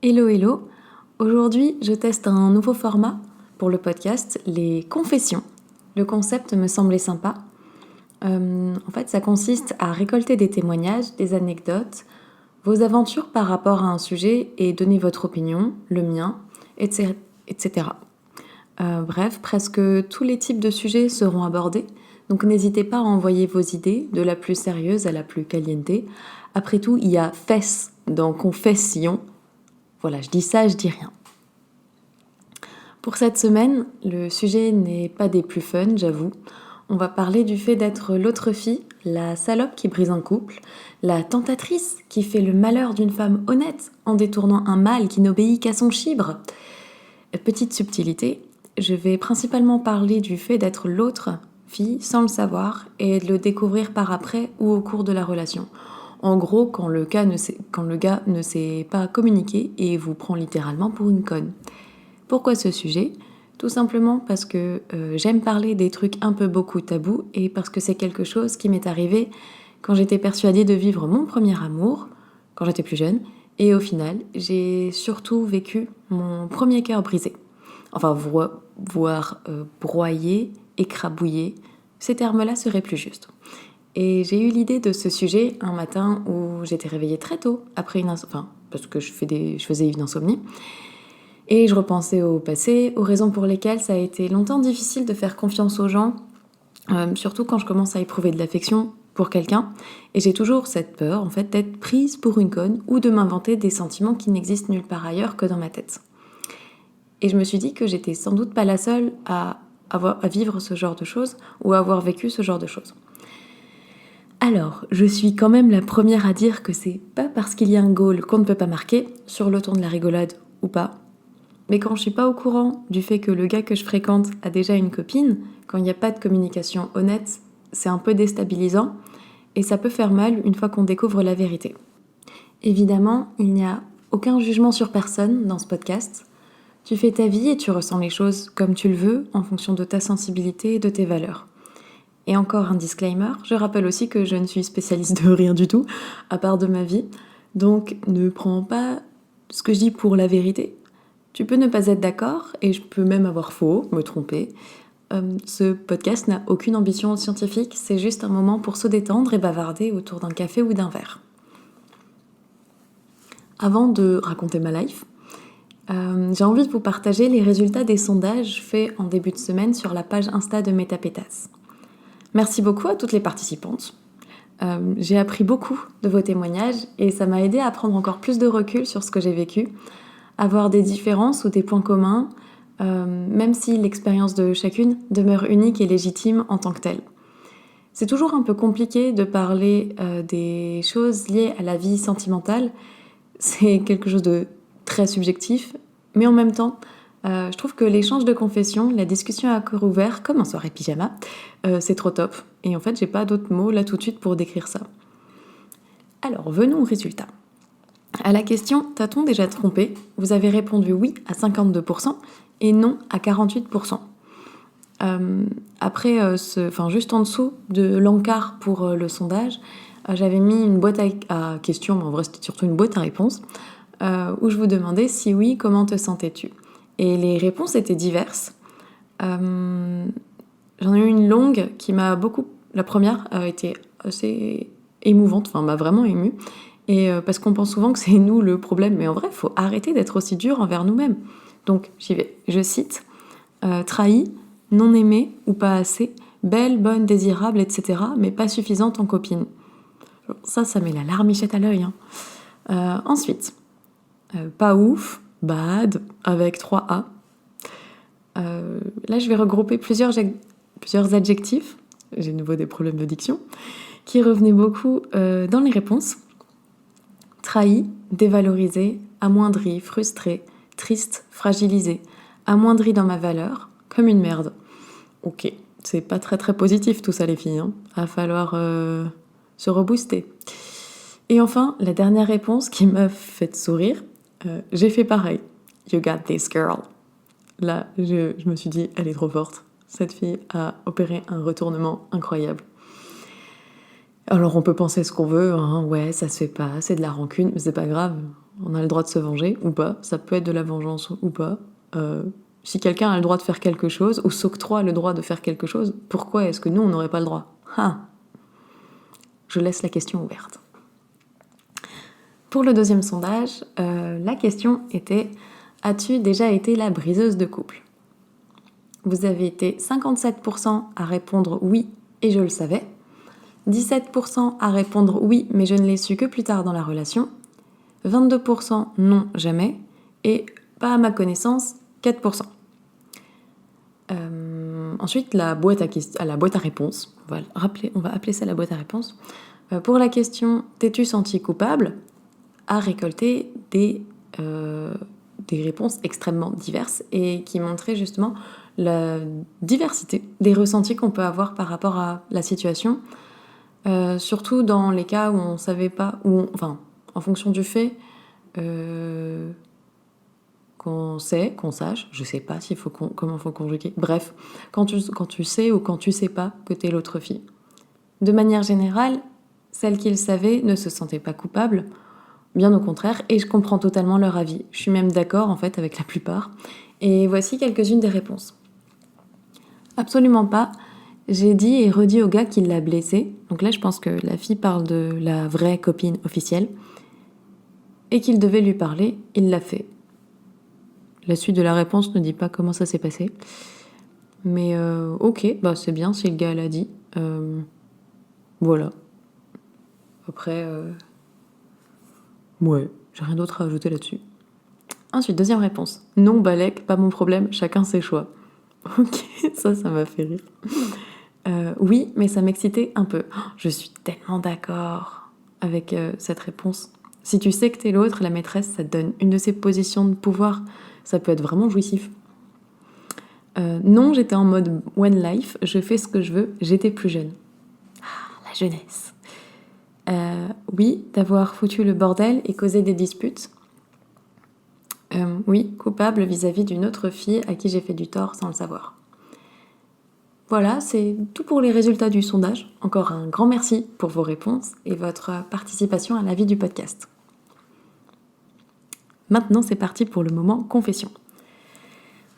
Hello hello, aujourd'hui je teste un nouveau format pour le podcast, les confessions. Le concept me semblait sympa. En fait ça consiste à récolter des témoignages, des anecdotes, vos aventures par rapport à un sujet et donner votre opinion, le mien, etc. Bref, presque tous les types de sujets seront abordés, donc n'hésitez pas à envoyer vos idées, de la plus sérieuse à la plus caliente. Après tout, il y a fesse dans confession. Voilà, je dis ça, je dis rien. Pour cette semaine, le sujet n'est pas des plus fun, j'avoue. On va parler du fait d'être l'autre fille, la salope qui brise un couple, la tentatrice qui fait le malheur d'une femme honnête en détournant un mâle qui n'obéit qu'à son chibre. Petite subtilité, je vais principalement parler du fait d'être l'autre fille sans le savoir et de le découvrir par après ou au cours de la relation. En gros, quand le gars ne sait pas communiquer et vous prend littéralement pour une conne. Pourquoi ce sujet ? Tout simplement parce que j'aime parler des trucs un peu beaucoup tabous et parce que c'est quelque chose qui m'est arrivé quand j'étais persuadée de vivre mon premier amour, quand j'étais plus jeune, et au final, j'ai surtout vécu mon premier cœur brisé. Enfin, voire broyé, écrabouillé, ces termes-là seraient plus justes. Et j'ai eu l'idée de ce sujet un matin où j'étais réveillée très tôt, après parce que je faisais une insomnie. Et je repensais au passé, aux raisons pour lesquelles ça a été longtemps difficile de faire confiance aux gens, surtout quand je commence à éprouver de l'affection pour quelqu'un. Et j'ai toujours cette peur, en fait, d'être prise pour une conne ou de m'inventer des sentiments qui n'existent nulle part ailleurs que dans ma tête. Et je me suis dit que j'étais sans doute pas la seule à vivre ce genre de choses ou à avoir vécu ce genre de choses. Alors, je suis quand même la première à dire que c'est pas parce qu'il y a un goal qu'on ne peut pas marquer, sur le ton de la rigolade ou pas. Mais quand je suis pas au courant du fait que le gars que je fréquente a déjà une copine, quand il n'y a pas de communication honnête, c'est un peu déstabilisant et ça peut faire mal une fois qu'on découvre la vérité. Évidemment, il n'y a aucun jugement sur personne dans ce podcast. Tu fais ta vie et tu ressens les choses comme tu le veux en fonction de ta sensibilité et de tes valeurs. Et encore un disclaimer, je rappelle aussi que je ne suis spécialiste de rien du tout, à part de ma vie. Donc ne prends pas ce que je dis pour la vérité. Tu peux ne pas être d'accord, et je peux même avoir faux, me tromper. Ce podcast n'a aucune ambition scientifique, c'est juste un moment pour se détendre et bavarder autour d'un café ou d'un verre. Avant de raconter ma life, j'ai envie de vous partager les résultats des sondages faits en début de semaine sur la page Insta de Métapétasse. Merci beaucoup à toutes les participantes. J'ai appris beaucoup de vos témoignages et ça m'a aidé à prendre encore plus de recul sur ce que j'ai vécu, à voir des différences ou des points communs, même si l'expérience de chacune demeure unique et légitime en tant que telle. C'est toujours un peu compliqué de parler des choses liées à la vie sentimentale. C'est quelque chose de très subjectif, mais en même temps, je trouve que l'échange de confessions, la discussion à cœur ouvert, comme en soirée pyjama, c'est trop top. Et en fait, j'ai pas d'autres mots là tout de suite pour décrire ça. Alors, venons au résultat. À la question « T'a-t-on déjà trompé ?», vous avez répondu oui à 52% et non à 48%. Juste en dessous de l'encart pour le sondage, j'avais mis une boîte à questions, mais en vrai c'était surtout une boîte à réponses, où je vous demandais si oui, comment te sentais-tu ? Et les réponses étaient diverses. J'en ai eu une longue qui m'a beaucoup... La première a été assez émouvante, m'a vraiment émue. Et parce qu'on pense souvent que c'est nous le problème, mais en vrai, il faut arrêter d'être aussi dur envers nous-mêmes. Donc, j'y vais. Je cite « Trahi, non aimée ou pas assez, belle, bonne, désirable, etc., mais pas suffisante en copine. » Ça met la larmichette à l'œil. Ensuite, pas ouf, bad, avec 3 A. Là, je vais regrouper plusieurs adjectifs, j'ai de nouveau des problèmes de diction, qui revenaient beaucoup dans les réponses. Trahi, dévalorisé, amoindri, frustré, triste, fragilisé, amoindri dans ma valeur, comme une merde. Ok, c'est pas très très positif tout ça les filles, va falloir se rebooster. Et enfin, la dernière réponse qui m'a fait sourire, j'ai fait pareil. You got this girl. Là, je me suis dit, elle est trop forte. Cette fille a opéré un retournement incroyable. Alors on peut penser ce qu'on veut, ouais, ça se fait pas, c'est de la rancune, mais c'est pas grave. On a le droit de se venger ou pas, ça peut être de la vengeance ou pas. Si quelqu'un a le droit de faire quelque chose, ou s'octroie le droit de faire quelque chose, pourquoi est-ce que nous, on n'aurait pas le droit? Je laisse la question ouverte. Pour le deuxième sondage, la question était « As-tu déjà été la briseuse de couple ?» Vous avez été 57% à répondre « Oui » et je le savais, 17% à répondre « Oui » mais je ne l'ai su que plus tard dans la relation, 22% « Non, jamais » et « Pas à ma connaissance » 4%. Ensuite, la boîte à réponses, on va appeler ça la boîte à réponses. Pour la question « T'es-tu senti coupable ?» a récolté des réponses extrêmement diverses et qui montraient justement la diversité des ressentis qu'on peut avoir par rapport à la situation, surtout dans les cas où on savait pas, en fonction du fait qu'on sache, je sais pas comment faut conjuguer, bref, quand tu sais ou quand tu sais pas que t'es l'autre fille. De manière générale, celles qui le savaient ne se sentaient pas coupables, bien au contraire, et je comprends totalement leur avis. Je suis même d'accord en fait avec la plupart. Et voici quelques-unes des réponses. Absolument pas. J'ai dit et redit au gars qu'il l'a blessée. Donc là, je pense que la fille parle de la vraie copine officielle. Et qu'il devait lui parler, il l'a fait. La suite de la réponse ne dit pas comment ça s'est passé. Mais ok, c'est bien si le gars l'a dit. Voilà. Après, ouais, j'ai rien d'autre à ajouter là-dessus. Ensuite, deuxième réponse. Non, Balek, pas mon problème, chacun ses choix. Ok, ça m'a fait rire. Oui, mais ça m'excitait un peu. Je suis tellement d'accord avec cette réponse. Si tu sais que t'es l'autre, la maîtresse, ça te donne une de ces positions de pouvoir. Ça peut être vraiment jouissif. Non, j'étais en mode one life, je fais ce que je veux, j'étais plus jeune. La jeunesse. Oui, d'avoir foutu le bordel et causé des disputes. Oui, coupable vis-à-vis d'une autre fille à qui j'ai fait du tort sans le savoir. Voilà, c'est tout pour les résultats du sondage. Encore un grand merci pour vos réponses et votre participation à la vie du podcast. Maintenant, c'est parti pour le moment confession.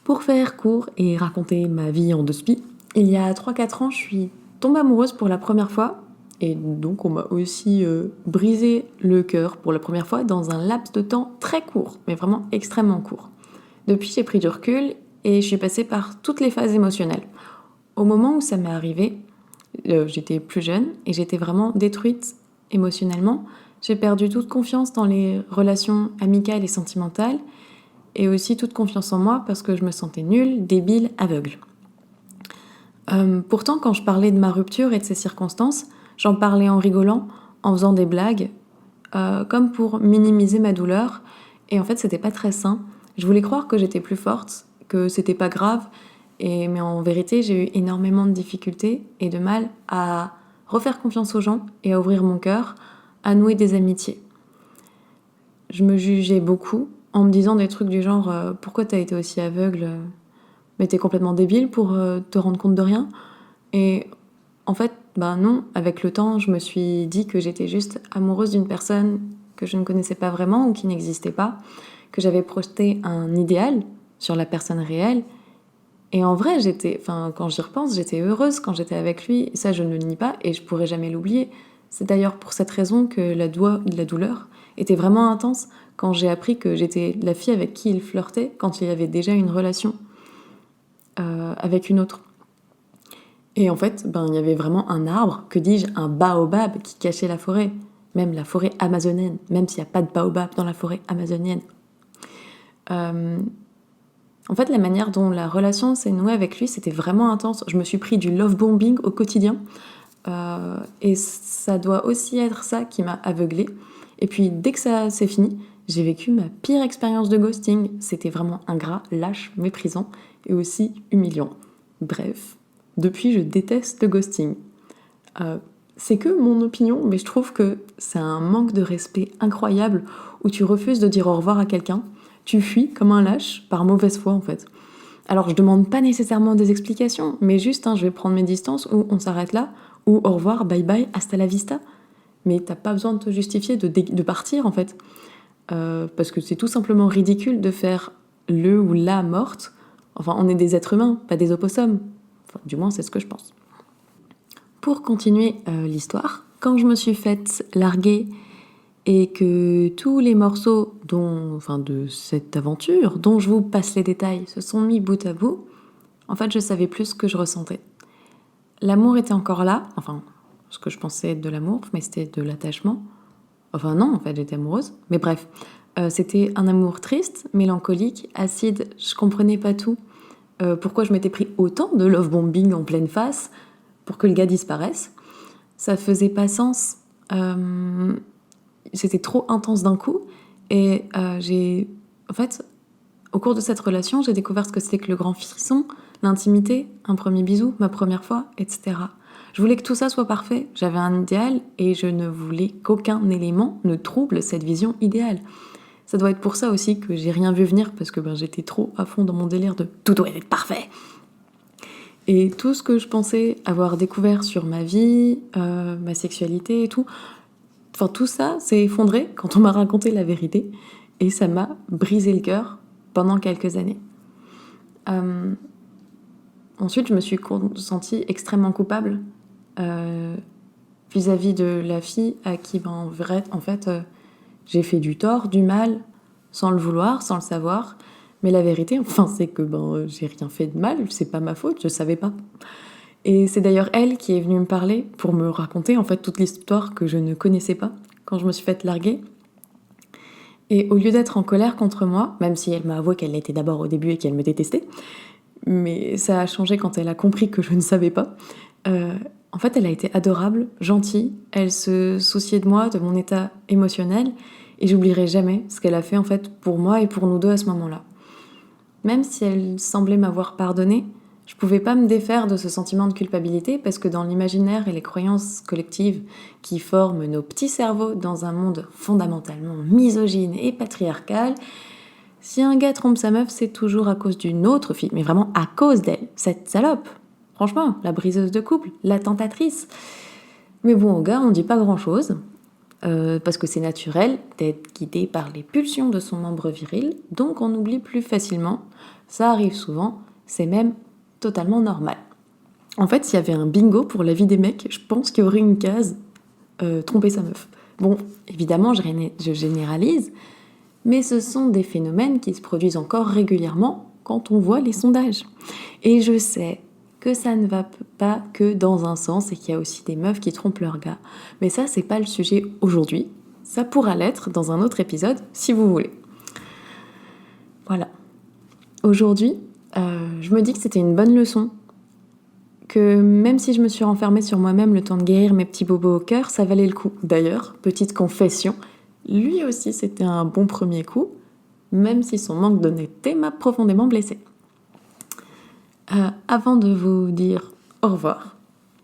Pour faire court et raconter ma vie en deux spies, il y a 3-4 ans, je suis tombée amoureuse pour la première fois. Et donc on m'a aussi brisé le cœur pour la première fois dans un laps de temps très court, mais vraiment extrêmement court. Depuis, j'ai pris du recul et je suis passée par toutes les phases émotionnelles. Au moment où ça m'est arrivé, j'étais plus jeune et j'étais vraiment détruite émotionnellement. J'ai perdu toute confiance dans les relations amicales et sentimentales et aussi toute confiance en moi parce que je me sentais nulle, débile, aveugle. Pourtant, quand je parlais de ma rupture et de ces circonstances, j'en parlais en rigolant, en faisant des blagues, comme pour minimiser ma douleur. Et en fait, c'était pas très sain. Je voulais croire que j'étais plus forte, que c'était pas grave. Mais en vérité, j'ai eu énormément de difficultés et de mal à refaire confiance aux gens et à ouvrir mon cœur, à nouer des amitiés. Je me jugeais beaucoup en me disant des trucs du genre « Pourquoi t'as été aussi aveugle ? Mais t'es complètement débile pour te rendre compte de rien ?» Et en fait, non, avec le temps, je me suis dit que j'étais juste amoureuse d'une personne que je ne connaissais pas vraiment ou qui n'existait pas, que j'avais projeté un idéal sur la personne réelle. Et en vrai, quand j'y repense, j'étais heureuse quand j'étais avec lui. Et ça, je ne le nie pas et je pourrais jamais l'oublier. C'est d'ailleurs pour cette raison que la douleur était vraiment intense quand j'ai appris que j'étais la fille avec qui il flirtait quand il y avait déjà une relation avec une autre. Et en fait, il y avait vraiment un arbre, que dis-je, un baobab qui cachait la forêt, même la forêt amazonienne, même s'il n'y a pas de baobab dans la forêt amazonienne. En fait, la manière dont la relation s'est nouée avec lui, c'était vraiment intense. Je me suis pris du love bombing au quotidien. Et ça doit aussi être ça qui m'a aveuglée. Et puis, dès que ça s'est fini, j'ai vécu ma pire expérience de ghosting. C'était vraiment ingrat, lâche, méprisant et aussi humiliant. Bref, depuis, je déteste le ghosting. C'est que mon opinion, mais je trouve que c'est un manque de respect incroyable où tu refuses de dire au revoir à quelqu'un. Tu fuis comme un lâche, par mauvaise foi en fait. Alors je demande pas nécessairement des explications, mais juste je vais prendre mes distances ou on s'arrête là, ou au revoir, bye bye, hasta la vista. Mais t'as pas besoin de te justifier de partir en fait. parce que c'est tout simplement ridicule de faire le ou la morte. Enfin, on est des êtres humains, pas des opossums. Enfin, du moins, c'est ce que je pense. Pour continuer l'histoire, quand je me suis faite larguer et que tous les morceaux de cette aventure, dont je vous passe les détails, se sont mis bout à bout, en fait, je savais plus ce que je ressentais. L'amour était encore là, enfin, ce que je pensais être de l'amour, mais c'était de l'attachement. Enfin non, en fait, j'étais amoureuse. Mais bref, c'était un amour triste, mélancolique, acide. Je comprenais pas tout. Pourquoi je m'étais pris autant de love bombing en pleine face pour que le gars disparaisse. Ça faisait pas sens. C'était trop intense d'un coup. Et en fait, au cours de cette relation, j'ai découvert ce que c'était que le grand frisson, l'intimité, un premier bisou, ma première fois, etc. Je voulais que tout ça soit parfait, j'avais un idéal et je ne voulais qu'aucun élément ne trouble cette vision idéale. Ça doit être pour ça aussi que j'ai rien vu venir parce que j'étais trop à fond dans mon délire de tout doit être parfait. Et tout ce que je pensais avoir découvert sur ma vie, ma sexualité et tout, enfin tout ça s'est effondré quand on m'a raconté la vérité et ça m'a brisé le cœur pendant quelques années. Ensuite, je me suis sentie extrêmement coupable vis-à-vis de la fille à qui, en fait, j'ai fait du tort, du mal, sans le vouloir, sans le savoir. Mais la vérité, c'est que j'ai rien fait de mal, c'est pas ma faute, je savais pas. Et c'est d'ailleurs elle qui est venue me parler pour me raconter en fait toute l'histoire que je ne connaissais pas quand je me suis faite larguer. Et au lieu d'être en colère contre moi, même si elle m'a avoué qu'elle l'était d'abord au début et qu'elle me détestait, mais ça a changé quand elle a compris que je ne savais pas. En fait, elle a été adorable, gentille, elle se souciait de moi, de mon état émotionnel, et j'oublierai jamais ce qu'elle a fait en fait pour moi et pour nous deux à ce moment-là. Même si elle semblait m'avoir pardonné, je pouvais pas me défaire de ce sentiment de culpabilité parce que dans l'imaginaire et les croyances collectives qui forment nos petits cerveaux dans un monde fondamentalement misogyne et patriarcal, si un gars trompe sa meuf, c'est toujours à cause d'une autre fille, mais vraiment à cause d'elle, cette salope. Franchement, la briseuse de couple, la tentatrice. Mais bon, au gars, on dit pas grand-chose, parce que c'est naturel d'être guidé par les pulsions de son membre viril, donc on oublie plus facilement. Ça arrive souvent, c'est même totalement normal. En fait, s'il y avait un bingo pour la vie des mecs, je pense qu'il y aurait une case tromper sa meuf. Bon, évidemment, je généralise, mais ce sont des phénomènes qui se produisent encore régulièrement quand on voit les sondages. Et je sais que ça ne va pas que dans un sens et qu'il y a aussi des meufs qui trompent leurs gars. Mais ça, c'est pas le sujet aujourd'hui. Ça pourra l'être dans un autre épisode, si vous voulez. Voilà. Aujourd'hui, je me dis que c'était une bonne leçon. Que même si je me suis renfermée sur moi-même le temps de guérir mes petits bobos au cœur, ça valait le coup. D'ailleurs, petite confession, lui aussi c'était un bon premier coup, même si son manque d'honnêteté m'a profondément blessée. Avant de vous dire au revoir,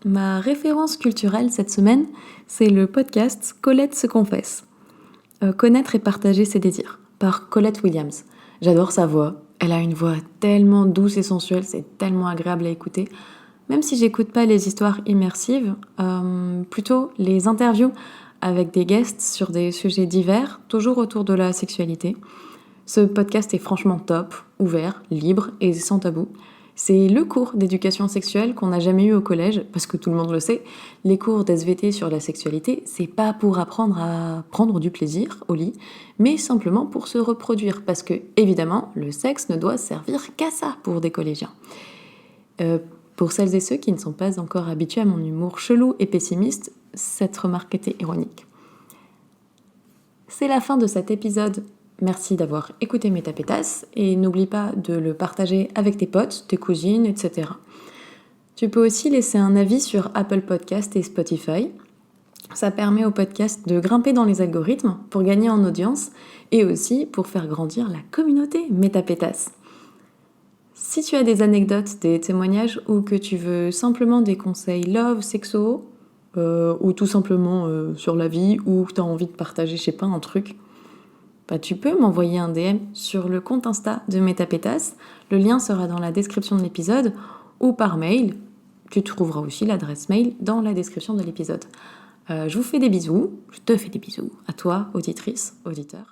ma référence culturelle cette semaine, c'est le podcast Colette se confesse. Connaître et partager ses désirs, par Colette Williams. J'adore sa voix, elle a une voix tellement douce et sensuelle, c'est tellement agréable à écouter. Même si j'écoute pas les histoires immersives, plutôt les interviews avec des guests sur des sujets divers, toujours autour de la sexualité. Ce podcast est franchement top, ouvert, libre et sans tabou. C'est le cours d'éducation sexuelle qu'on n'a jamais eu au collège, parce que tout le monde le sait, les cours d'SVT sur la sexualité, c'est pas pour apprendre à prendre du plaisir au lit, mais simplement pour se reproduire, parce que, évidemment, le sexe ne doit servir qu'à ça pour des collégiens. Pour celles et ceux qui ne sont pas encore habitués à mon humour chelou et pessimiste, cette remarque était ironique. C'est la fin de cet épisode. Merci d'avoir écouté mes tapetasses et n'oublie pas de le partager avec tes potes, tes cousines, etc. Tu peux aussi laisser un avis sur Apple Podcast et Spotify. Ça permet au podcast de grimper dans les algorithmes pour gagner en audience et aussi pour faire grandir la communauté Métapétasse. Si tu as des anecdotes, des témoignages ou que tu veux simplement des conseils love, sexo, ou tout simplement sur la vie, ou que tu as envie de partager, je sais pas, un truc, tu peux m'envoyer un DM sur le compte Insta de Métapétasse. Le lien sera dans la description de l'épisode ou par mail. Tu trouveras aussi l'adresse mail dans la description de l'épisode. Je vous fais des bisous, je te fais des bisous, à toi, auditrice, auditeur.